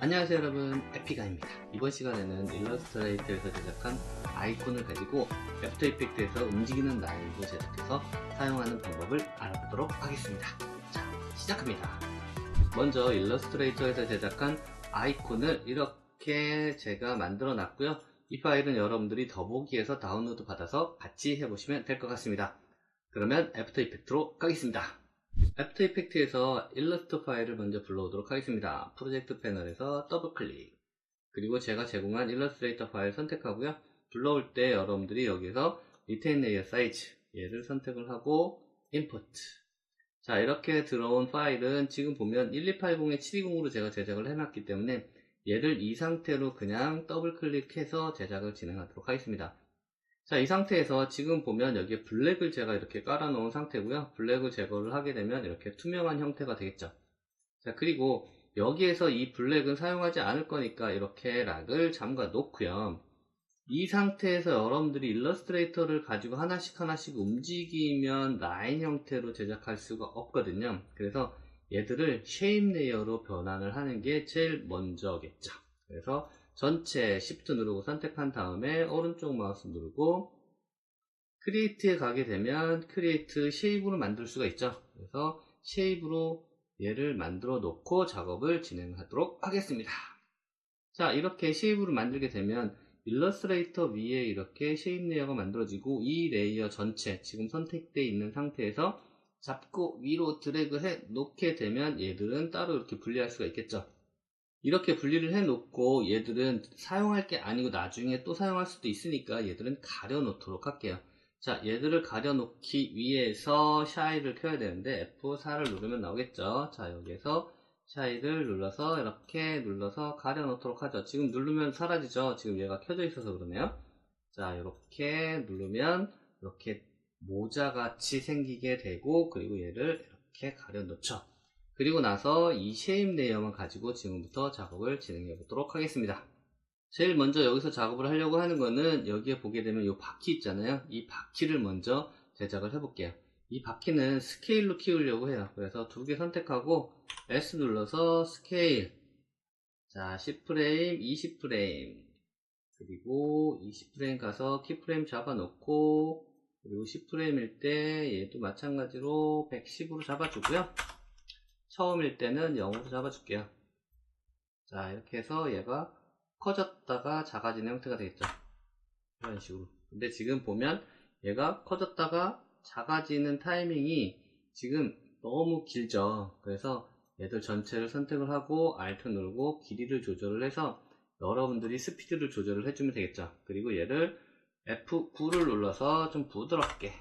안녕하세요 여러분, 에피가입니다. 이번 시간에는 일러스트레이터에서 제작한 아이콘을 가지고 애프터 이펙트에서 움직이는 라인을 제작해서 사용하는 방법을 알아보도록 하겠습니다. 자, 시작합니다. 먼저 일러스트레이터에서 제작한 아이콘을 이렇게 제가 만들어 놨고요. 이 파일은 여러분들이 더보기에서 다운로드 받아서 같이 해보시면 될 것 같습니다. 그러면 애프터 이펙트로 가겠습니다. 애프터 이펙트에서 일러스트 파일을 먼저 불러오도록 하겠습니다. 프로젝트 패널에서 더블 클릭, 그리고 제가 제공한 일러스트레이터 파일 선택하고요. 불러올 때 여러분들이 여기서 리테인 레이어 사이즈 얘를 선택을 하고 임포트. 자, 이렇게 들어온 파일은 지금 보면 12802에 720으로 제가 제작을 해놨기 때문에 얘를 이 상태로 그냥 더블 클릭해서 제작을 진행하도록 하겠습니다. 자, 이 상태에서 지금 보면 여기에 블랙을 제가 이렇게 깔아 놓은 상태고요. 블랙을 제거를 하게 되면 이렇게 투명한 형태가 되겠죠. 자, 그리고 여기에서 이 블랙은 사용하지 않을 거니까 이렇게 락을 잠가 놓고요. 이 상태에서 여러분들이 일러스트레이터를 가지고 하나씩 움직이면 라인 형태로 제작할 수가 없거든요. 그래서 얘들을 쉐입 레이어로 변환을 하는 게 제일 먼저겠죠. 그래서 전체 Shift 누르고 선택한 다음에 오른쪽 마우스 누르고 크리에이트에 가게 되면 크리에이트 쉐입으로 만들 수가 있죠. 그래서 쉐입으로 얘를 만들어 놓고 작업을 진행하도록 하겠습니다. 자, 이렇게 쉐입으로 만들게 되면 일러스트레이터 위에 이렇게 쉐입 레이어가 만들어지고 이 레이어 전체 지금 선택되어 있는 상태에서 잡고 위로 드래그 해 놓게 되면 얘들은 따로 이렇게 분리할 수가 있겠죠. 이렇게 분리를 해 놓고 얘들은 사용할 게 아니고 나중에 또 사용할 수도 있으니까 얘들은 가려 놓도록 할게요. 자, 얘들을 가려 놓기 위해서 샤이를 켜야 되는데 F4를 누르면 나오겠죠. 자, 여기에서 샤이를 눌러서 이렇게 눌러서 가려 놓도록 하죠. 지금 누르면 사라지죠. 지금 얘가 켜져 있어서 그러네요. 자, 이렇게 누르면 이렇게 모자같이 생기게 되고, 그리고 얘를 이렇게 가려 놓죠. 그리고 나서 이 쉐입 레이어만 가지고 지금부터 작업을 진행해 보도록 하겠습니다. 제일 먼저 여기서 작업을 하려고 하는 거는 여기에 보게 되면 이 바퀴 있잖아요. 이 바퀴를 먼저 제작을 해 볼게요. 이 바퀴는 스케일로 키우려고 해요. 그래서 두 개 선택하고 S 눌러서 스케일, 자 10프레임, 20프레임, 그리고 20프레임 가서 키프레임 잡아 놓고, 그리고 10프레임일 때 얘도 마찬가지로 110으로 잡아주고요. 처음일 때는 0으로 잡아줄게요. 자, 이렇게 해서 얘가 커졌다가 작아지는 형태가 되겠죠. 이런 식으로. 근데 지금 보면 얘가 커졌다가 작아지는 타이밍이 지금 너무 길죠. 그래서 얘들 전체를 선택을 하고 Alt 누르고 길이를 조절을 해서 여러분들이 스피드를 조절을 해주면 되겠죠. 그리고 얘를 F9를 눌러서 좀 부드럽게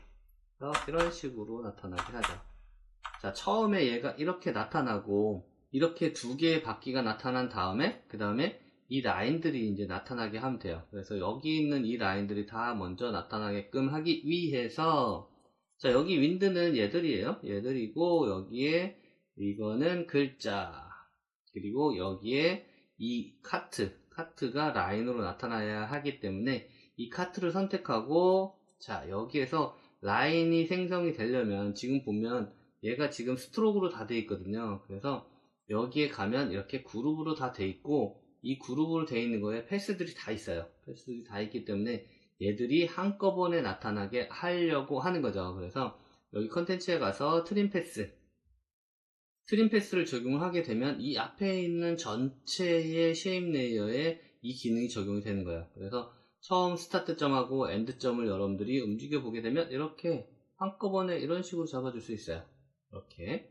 이런 식으로 나타나게 하죠. 자, 처음에 얘가 이렇게 나타나고 이렇게 두 개의 바퀴가 나타난 다음에 그 다음에 이 라인들이 이제 나타나게 하면 돼요. 그래서 여기 있는 이 라인들이 다 먼저 나타나게끔 하기 위해서, 자, 여기 윈드는 얘들이에요. 얘들이고 여기에 이거는 글자, 그리고 여기에 이 카트가 라인으로 나타나야 하기 때문에 이 카트를 선택하고, 자, 여기에서 라인이 생성이 되려면 지금 보면 얘가 지금 스트로크로 다 돼 있거든요. 그래서 여기에 가면 이렇게 그룹으로 다 돼 있고, 이 그룹으로 돼 있는 거에 패스들이 다 있어요. 패스들이 다 있기 때문에 얘들이 한꺼번에 나타나게 하려고 하는 거죠. 그래서 여기 컨텐츠에 가서 트림 패스를 적용을 하게 되면 이 앞에 있는 전체의 쉐입 레이어에 이 기능이 적용이 되는 거예요. 그래서 처음 스타트점하고 엔드점을 여러분들이 움직여 보게 되면 이렇게 한꺼번에 이런 식으로 잡아줄 수 있어요. 이렇게.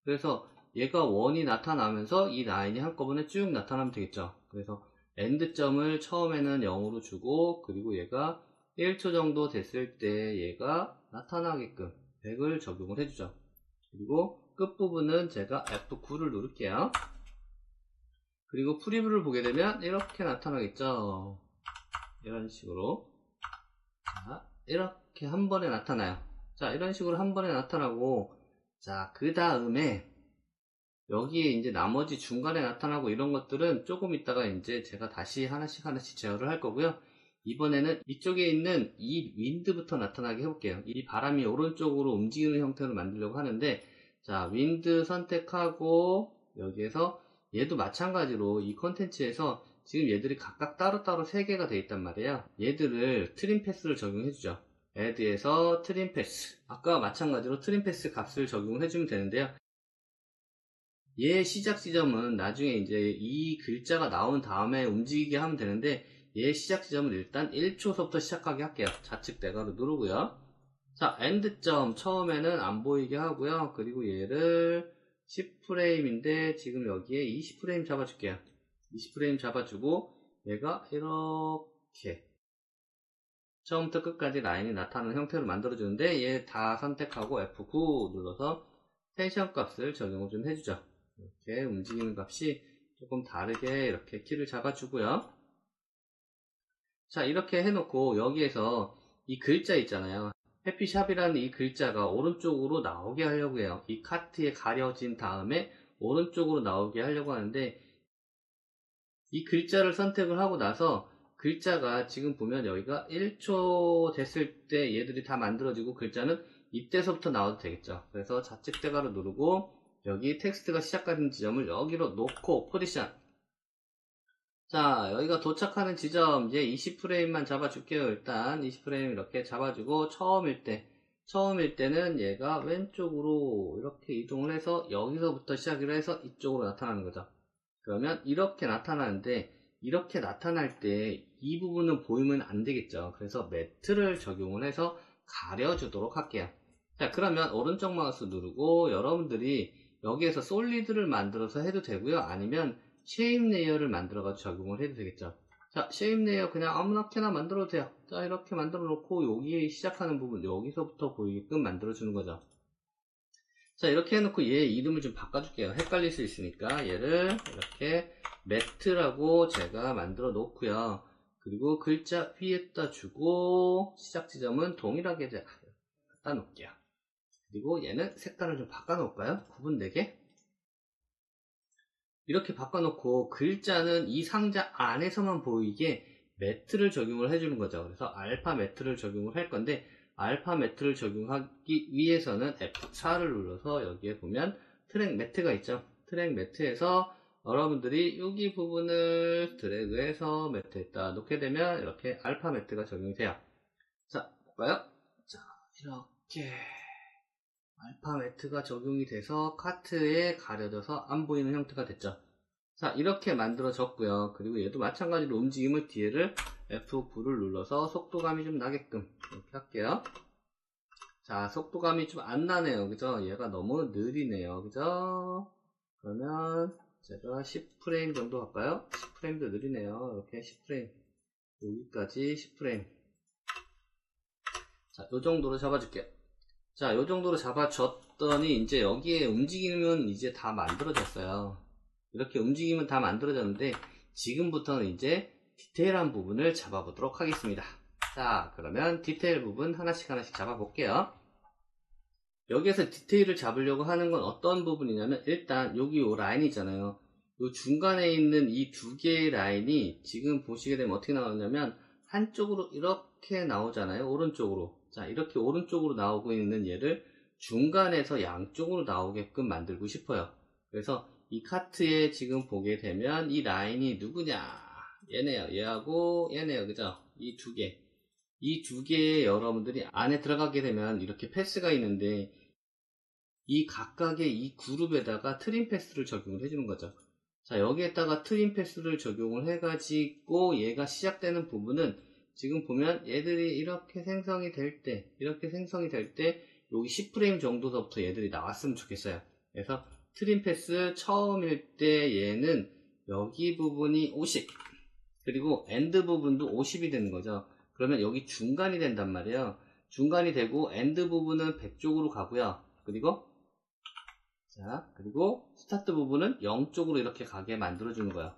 그래서 얘가 원이 나타나면서 이 라인이 한꺼번에 쭉 나타나면 되겠죠. 그래서 엔드점을 처음에는 0으로 주고, 그리고 얘가 1초 정도 됐을 때 얘가 나타나게끔 100을 적용을 해주죠. 그리고 끝부분은 제가 F9를 누를게요. 그리고 프리뷰를 보게 되면 이렇게 나타나겠죠. 이런 식으로. 자, 이렇게 한 번에 나타나요. 자, 이런 식으로 한 번에 나타나고, 자, 그 다음에 여기에 이제 나머지 중간에 나타나고 이런 것들은 조금 있다가 이제 제가 다시 하나씩 제어를 할 거고요. 이번에는 이쪽에 있는 이 윈드부터 나타나게 해볼게요. 이 바람이 오른쪽으로 움직이는 형태로 만들려고 하는데, 자, 윈드 선택하고 여기에서 얘도 마찬가지로 이 컨텐츠에서 지금 얘들이 각각 따로따로 3개가 되어 있단 말이에요. 얘들을 트림 패스를 적용해주죠. add에서 트림 패스, 아까와 마찬가지로 트림 패스 값을 적용해주면 되는데요. 얘 시작 지점은 나중에 이제 이 글자가 나온 다음에 움직이게 하면 되는데, 얘 시작 지점은 일단 1초서부터 시작하게 할게요. 좌측 대괄호 누르고요. 자, 엔드점 처음에는 안 보이게 하고요. 그리고 얘를 10프레임인데 지금 여기에 20프레임 잡아줄게요. 20프레임 잡아주고 얘가 이렇게 처음부터 끝까지 라인이 나타나는 형태로 만들어주는데, 얘 다 선택하고 F9 눌러서 텐션 값을 적용을 좀 해주죠. 이렇게 움직이는 값이 조금 다르게 이렇게 키를 잡아주고요. 자, 이렇게 해놓고 여기에서 이 글자 있잖아요. 해피샵이라는 이 글자가 오른쪽으로 나오게 하려고 해요. 이 카트에 가려진 다음에 오른쪽으로 나오게 하려고 하는데, 이 글자를 선택을 하고 나서 글자가 지금 보면 여기가 1초 됐을 때 얘들이 다 만들어지고 글자는 이때서부터 나와도 되겠죠. 그래서 좌측 대괄호 누르고 여기 텍스트가 시작하는 지점을 여기로 놓고 포지션. 자, 여기가 도착하는 지점 이제 20프레임만 잡아줄게요. 일단 20프레임 이렇게 잡아주고 처음일 때는 얘가 왼쪽으로 이렇게 이동을 해서 여기서부터 시작을 해서 이쪽으로 나타나는 거죠. 그러면 이렇게 나타나는데, 이렇게 나타날 때 이 부분은 보이면 안 되겠죠. 그래서 매트를 적용을 해서 가려주도록 할게요. 자, 그러면 오른쪽 마우스 누르고 여러분들이 여기에서 솔리드를 만들어서 해도 되고요. 아니면 쉐입 레이어를 만들어서 적용을 해도 되겠죠. 자, 쉐입 레이어 그냥 아무렇게나 만들어도 돼요. 자, 이렇게 만들어 놓고 여기에 시작하는 부분 여기서부터 보이게끔 만들어 주는 거죠. 자, 이렇게 해놓고 얘 이름을 좀 바꿔줄게요. 헷갈릴 수 있으니까 얘를 이렇게 매트라고 제가 만들어 놓고요. 그리고 글자 위에다 주고 시작 지점은 동일하게 갖다 놓을게요. 그리고 얘는 색깔을 좀 바꿔 놓을까요? 구분되게. 이렇게 바꿔놓고 글자는 이 상자 안에서만 보이게 매트를 적용을 해주는 거죠. 그래서 알파 매트를 적용을 할 건데, 알파 매트를 적용하기 위해서는 F4를 눌러서 여기에 보면 트랙 매트가 있죠. 트랙 매트에서 여러분들이 여기 부분을 드래그해서 매트에다 놓게 되면 이렇게 알파 매트가 적용이 돼요. 자, 볼까요? 자, 이렇게 알파 매트가 적용이 돼서 카트에 가려져서 안 보이는 형태가 됐죠. 자, 이렇게 만들어졌고요. 그리고 얘도 마찬가지로 움직임을 뒤에를 F9를 눌러서 속도감이 좀 나게끔 이렇게 할게요. 자, 속도감이 좀 안 나네요. 그죠? 얘가 너무 느리네요. 그죠? 그러면 제가 10프레임 정도 할까요? 10프레임도 느리네요. 이렇게 10프레임. 여기까지 10프레임. 자, 요 정도로 잡아줄게요. 자, 요 정도로 잡아줬더니 이제 여기에 움직임은 이제 다 만들어졌어요. 이렇게 움직임은 다 만들어졌는데, 지금부터는 이제 디테일한 부분을 잡아보도록 하겠습니다. 자, 그러면 디테일 부분 하나씩 잡아볼게요. 여기에서 디테일을 잡으려고 하는 건 어떤 부분이냐면, 일단 여기 요 라인 있잖아요. 요 중간에 있는 이 두 개의 라인이 지금 보시게 되면 어떻게 나오냐면, 한쪽으로 이렇게 나오잖아요. 오른쪽으로. 자, 이렇게 오른쪽으로 나오고 있는 얘를 중간에서 양쪽으로 나오게끔 만들고 싶어요. 그래서 이 카트에 지금 보게 되면 이 라인이 누구냐? 얘네요. 얘하고 얘네요. 그죠? 이 두 개. 이 두 개의 여러분들이 안에 들어가게 되면 이렇게 패스가 있는데, 이 각각의 이 그룹에다가 트림 패스를 적용을 해주는 거죠. 자, 여기에다가 트림 패스를 적용을 해가지고 얘가 시작되는 부분은 지금 보면 얘들이 이렇게 생성이 될 때, 여기 10프레임 정도서부터 얘들이 나왔으면 좋겠어요. 그래서 트림 패스 처음일 때 얘는 여기 부분이 50, 그리고 엔드 부분도 50이 되는 거죠. 그러면 여기 중간이 된단 말이에요. 중간이 되고 엔드 부분은 100쪽으로 가고요. 그리고 스타트 부분은 0쪽으로 이렇게 가게 만들어주는 거예요.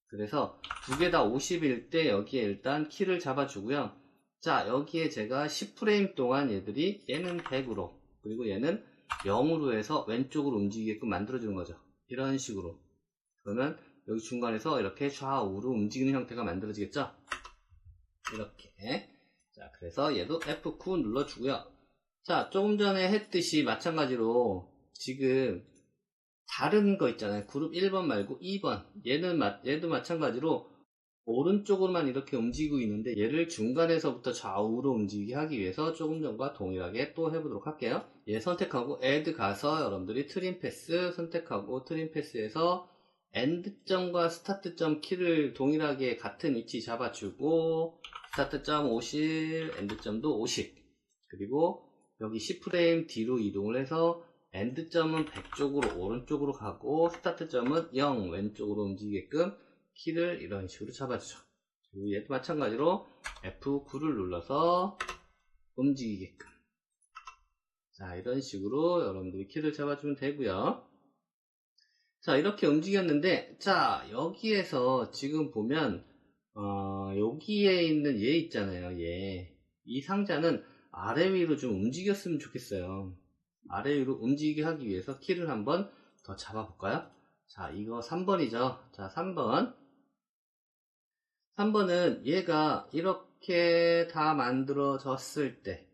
그래서 두 개 다 50일 때 여기에 일단 키를 잡아주고요. 자, 여기에 제가 10프레임 동안 얘들이 얘는 100으로, 그리고 얘는 0으로 해서 왼쪽으로 움직이게끔 만들어주는 거죠. 이런 식으로. 그러면 여기 중간에서 이렇게 좌우로 움직이는 형태가 만들어지겠죠? 이렇게. 자, 그래서 얘도 F9 눌러주고요. 자, 조금 전에 했듯이 마찬가지로 지금 다른 거 있잖아요. 그룹 1번 말고 2번. 얘도 마찬가지로 오른쪽으로만 이렇게 움직이고 있는데 얘를 중간에서부터 좌우로 움직이게 하기 위해서 조금 전과 동일하게 또 해보도록 할게요. 얘 선택하고 add 가서 여러분들이 트림 패스 선택하고 트림 패스에서 엔드점과 스타트점 키를 동일하게 같은 위치 잡아주고 스타트점 50, 엔드점도 50. 그리고 여기 10프레임 뒤로 이동을 해서 엔드점은 100 쪽으로 오른쪽으로 가고 스타트점은 0 왼쪽으로 움직이게끔 키를 이런 식으로 잡아주죠. 그리고 얘도 마찬가지로 F9를 눌러서 움직이게끔. 자, 이런 식으로 여러분들이 키를 잡아주면 되고요. 자, 이렇게 움직였는데, 자, 여기에서 지금 보면 여기에 있는 얘 있잖아요. 얘. 이 상자는 아래 위로 좀 움직였으면 좋겠어요. 아래 위로 움직이게 하기 위해서 키를 한번 더 잡아볼까요? 자, 이거 3번이죠. 자, 3번은 얘가 이렇게 다 만들어졌을 때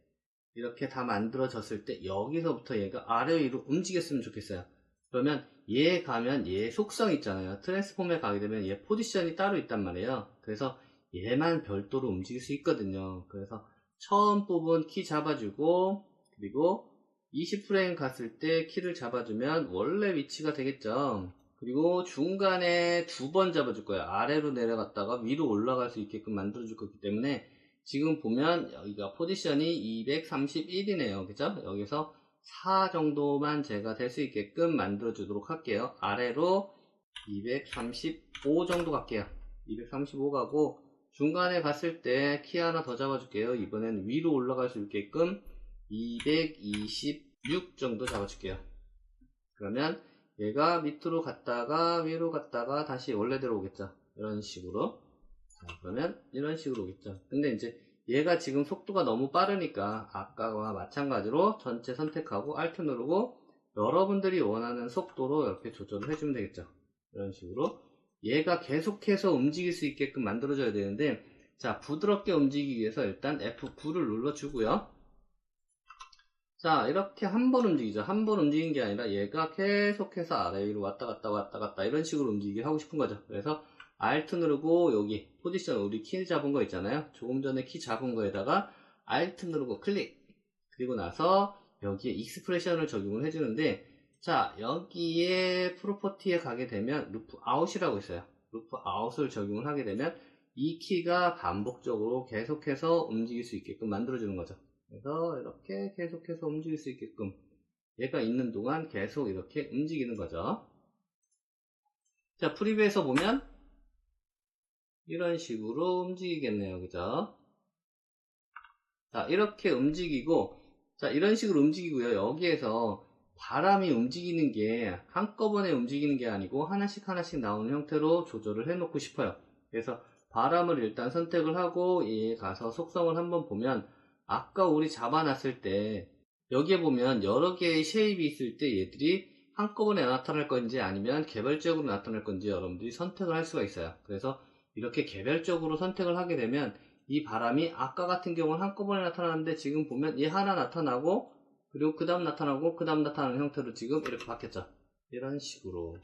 여기서부터 얘가 아래 위로 움직였으면 좋겠어요. 그러면 얘 가면 얘 속성 있잖아요. 트랜스폼에 가게 되면 얘 포지션이 따로 있단 말이에요. 그래서 얘만 별도로 움직일 수 있거든요. 그래서 처음 부분 키 잡아주고 그리고 20프레임 갔을 때 키를 잡아주면 원래 위치가 되겠죠. 그리고 중간에 2번 잡아줄 거예요. 아래로 내려갔다가 위로 올라갈 수 있게끔 만들어줄 거기 때문에 지금 보면 여기가 포지션이 231이네요. 그죠? 여기서 4 정도만 제가 될 수 있게끔 만들어 주도록 할게요. 아래로 235 정도 갈게요. 235 가고 중간에 갔을 때 키 하나 더 잡아줄게요. 이번엔 위로 올라갈 수 있게끔 226 정도 잡아줄게요. 그러면 얘가 밑으로 갔다가 위로 갔다가 다시 원래대로 오겠죠. 이런 식으로. 자, 그러면 이런 식으로 오겠죠. 근데 이제 얘가 지금 속도가 너무 빠르니까 아까와 마찬가지로 전체 선택하고 Alt 누르고 여러분들이 원하는 속도로 이렇게 조절을 해주면 되겠죠. 이런 식으로 얘가 계속해서 움직일 수 있게끔 만들어줘야 되는데, 자, 부드럽게 움직이기 위해서 일단 F9를 눌러주고요. 자, 이렇게 한 번 움직이죠. 한 번 움직이는 게 아니라 얘가 계속해서 아래 위로 왔다 갔다 이런 식으로 움직이게 하고 싶은 거죠. 그래서 Alt 누르고 여기 포지션 우리 키 잡은 거 있잖아요. 조금 전에 키 잡은 거에다가 Alt 누르고 클릭. 그리고 나서 여기에 익스프레션을 적용을 해주는데, 자, 여기에 프로퍼티에 가게 되면 루프 아웃이라고 있어요. 루프 아웃을 적용을 하게 되면 이 키가 반복적으로 계속해서 움직일 수 있게끔 만들어주는 거죠. 그래서 이렇게 계속해서 움직일 수 있게끔 얘가 있는 동안 계속 이렇게 움직이는 거죠. 자, 프리뷰에서 보면 이런 식으로 움직이겠네요. 그죠? 자, 이렇게 움직이고, 자, 이런 식으로 움직이고요. 여기에서 바람이 움직이는 게 한꺼번에 움직이는 게 아니고 하나씩 나오는 형태로 조절을 해 놓고 싶어요. 그래서 바람을 일단 선택을 하고 얘 가서 속성을 한번 보면, 아까 우리 잡아놨을 때 여기에 보면 여러 개의 쉐입이 있을 때 얘들이 한꺼번에 나타날 건지 아니면 개별적으로 나타날 건지 여러분들이 선택을 할 수가 있어요. 그래서 이렇게 개별적으로 선택을 하게 되면 이 바람이 아까 같은 경우는 한꺼번에 나타나는데 지금 보면 얘 하나 나타나고 그리고 그 다음 나타나고 그 다음 나타나는 형태로 지금 이렇게 바뀌었죠. 이런 식으로.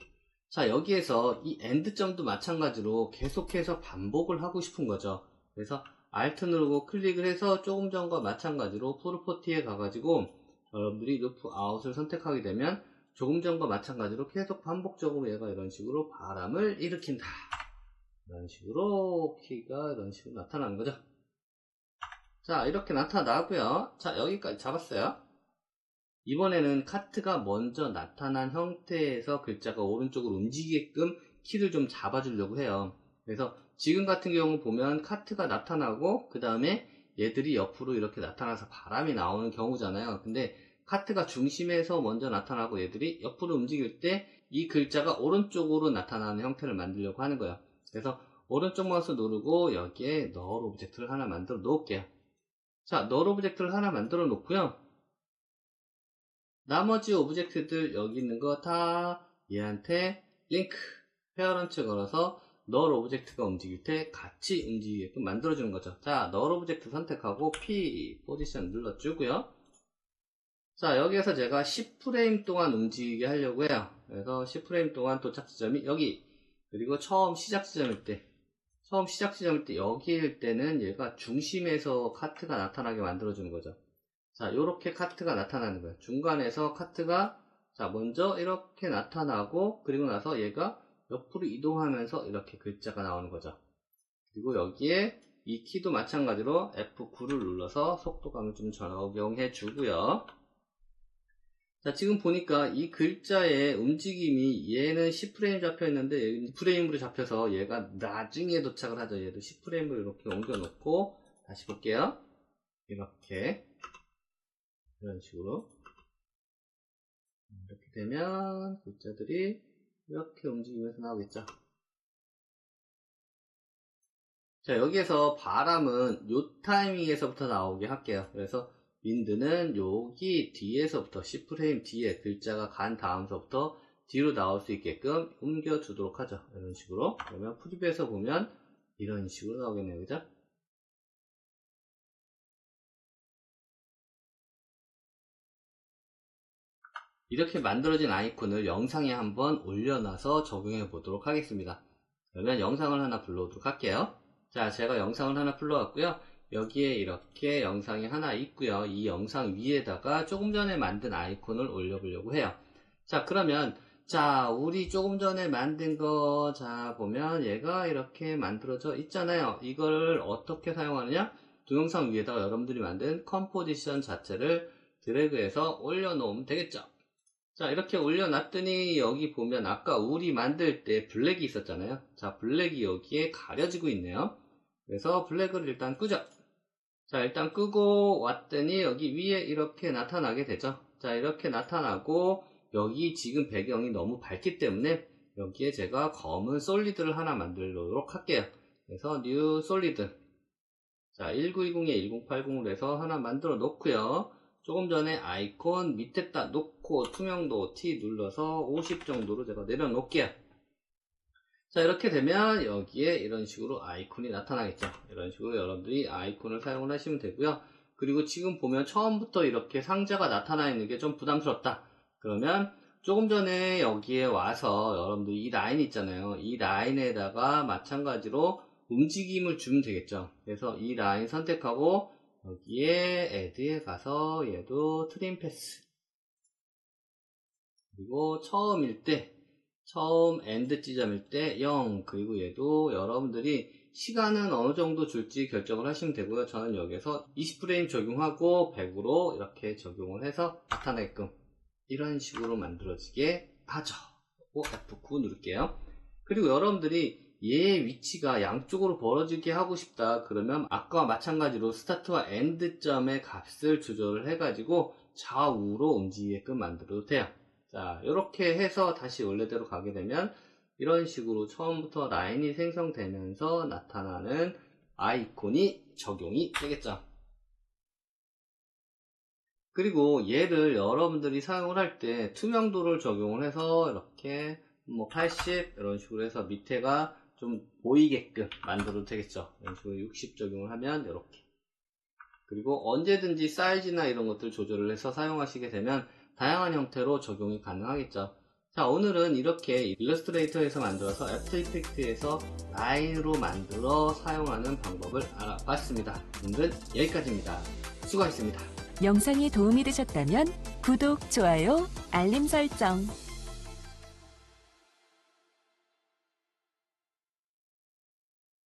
자, 여기에서 이 엔드점도 마찬가지로 계속해서 반복을 하고 싶은 거죠. 그래서 Alt 누르고 클릭을 해서 조금 전과 마찬가지로 프로퍼티에 가가지고 여러분들이 루프 아웃을 선택하게 되면 조금 전과 마찬가지로 계속 반복적으로 얘가 이런 식으로 바람을 일으킨다. 이런 식으로 키가 이런 식으로 나타나는 거죠. 자, 이렇게 나타나고요. 자, 여기까지 잡았어요. 이번에는 카트가 먼저 나타난 형태에서 글자가 오른쪽으로 움직이게끔 키를 좀 잡아주려고 해요. 그래서 지금 같은 경우 보면 카트가 나타나고 그 다음에 얘들이 옆으로 이렇게 나타나서 바람이 나오는 경우잖아요. 근데 카트가 중심에서 먼저 나타나고 얘들이 옆으로 움직일 때 이 글자가 오른쪽으로 나타나는 형태를 만들려고 하는 거예요. 그래서 오른쪽 마우스 누르고 여기에 널 오브젝트를 하나 만들어 놓을게요. 자, 널 오브젝트를 하나 만들어 놓고요. 나머지 오브젝트들 여기 있는 거 다 얘한테 링크, 페어런트 걸어서 널 오브젝트가 움직일 때 같이 움직이게끔 만들어주는 거죠. 자, 널 오브젝트 선택하고 P 포지션 눌러주고요. 자, 여기에서 제가 10프레임 동안 움직이게 하려고 해요. 그래서 10프레임 동안 도착 지점이 여기, 그리고 처음 시작 지점일 때 여기일 때는 얘가 중심에서 카트가 나타나게 만들어주는 거죠. 자, 요렇게 카트가 나타나는 거예요. 중간에서 카트가 자 먼저 이렇게 나타나고, 그리고 나서 얘가 옆으로 이동하면서 이렇게 글자가 나오는 거죠. 그리고 여기에 이 키도 마찬가지로 F9를 눌러서 속도감을 좀 적용해 주고요. 자, 지금 보니까 이 글자의 움직임이 얘는 10프레임 잡혀 있는데 2프레임으로 잡혀서 얘가 나중에 도착을 하죠. 얘도 10프레임으로 이렇게 옮겨 놓고 다시 볼게요. 이렇게 이런 식으로 이렇게 되면 글자들이 이렇게 움직이면서 나오겠죠. 자, 여기에서 바람은 요 타이밍에서부터 나오게 할게요. 그래서 윈드는 여기 뒤에서부터 10프레임 뒤에 글자가 간 다음서부터 뒤로 나올 수 있게끔 옮겨 주도록 하죠. 이런 식으로. 그러면 프리뷰에서 보면 이런 식으로 나오겠네요. 그죠? 이렇게 만들어진 아이콘을 영상에 한번 올려놔서 적용해 보도록 하겠습니다. 그러면 영상을 하나 불러오도록 할게요. 자, 제가 영상을 하나 불러왔고요. 여기에 이렇게 영상이 하나 있고요. 이 영상 위에다가 조금 전에 만든 아이콘을 올려보려고 해요. 자, 그러면 자, 우리 조금 전에 만든 거 자 보면 얘가 이렇게 만들어져 있잖아요. 이걸 어떻게 사용하느냐? 동영상 위에다가 여러분들이 만든 컴포지션 자체를 드래그해서 올려놓으면 되겠죠. 자, 이렇게 올려놨더니 여기 보면 아까 우리 만들 때 블랙이 있었잖아요. 자, 블랙이 여기에 가려지고 있네요. 그래서 블랙을 일단 끄죠. 자, 일단 끄고 왔더니 여기 위에 이렇게 나타나게 되죠. 자, 이렇게 나타나고 여기 지금 배경이 너무 밝기 때문에 여기에 제가 검은 솔리드를 하나 만들도록 할게요. 그래서 뉴 솔리드. 자, 1920에 1080으로 해서 하나 만들어 놓고요. 조금 전에 아이콘 밑에다 놓고 투명도 T 눌러서 50 정도로 제가 내려놓을게요. 자, 이렇게 되면 여기에 이런 식으로 아이콘이 나타나겠죠. 이런 식으로 여러분들이 아이콘을 사용을 하시면 되고요. 그리고 지금 보면 처음부터 이렇게 상자가 나타나 있는 게 좀 부담스럽다. 그러면 조금 전에 여기에 와서 여러분들 이 라인 있잖아요. 이 라인에다가 마찬가지로 움직임을 주면 되겠죠. 그래서 이 라인 선택하고 여기에 Add에 가서 얘도 트림 패스, 그리고 처음일 때 처음 엔드 지점일 때 0, 그리고 얘도 여러분들이 시간은 어느 정도 줄지 결정을 하시면 되고요. 저는 여기서 20프레임 적용하고 100으로 이렇게 적용을 해서 나타내게끔 이런 식으로 만들어지게 하죠. F9 누를게요. 그리고 여러분들이 얘의 위치가 양쪽으로 벌어지게 하고 싶다 그러면 아까와 마찬가지로 스타트와 엔드점의 값을 조절을 해가지고 좌우로 움직이게끔 만들어도 돼요. 자, 이렇게 해서 다시 원래대로 가게 되면 이런 식으로 처음부터 라인이 생성되면서 나타나는 아이콘이 적용이 되겠죠. 그리고 얘를 여러분들이 사용을 할 때 투명도를 적용을 해서 이렇게 80 이런 식으로 해서 밑에가 좀 보이게끔 만들어도 되겠죠. 이런 식으로 60 적용을 하면 이렇게. 그리고 언제든지 사이즈나 이런 것들 조절을 해서 사용하시게 되면 다양한 형태로 적용이 가능하겠죠. 자, 오늘은 이렇게 일러스트레이터에서 만들어서 애프터 이펙트에서 라인으로 만들어 사용하는 방법을 알아봤습니다. 오늘은 여기까지입니다. 수고하셨습니다. 영상이 도움이 되셨다면 구독, 좋아요, 알림 설정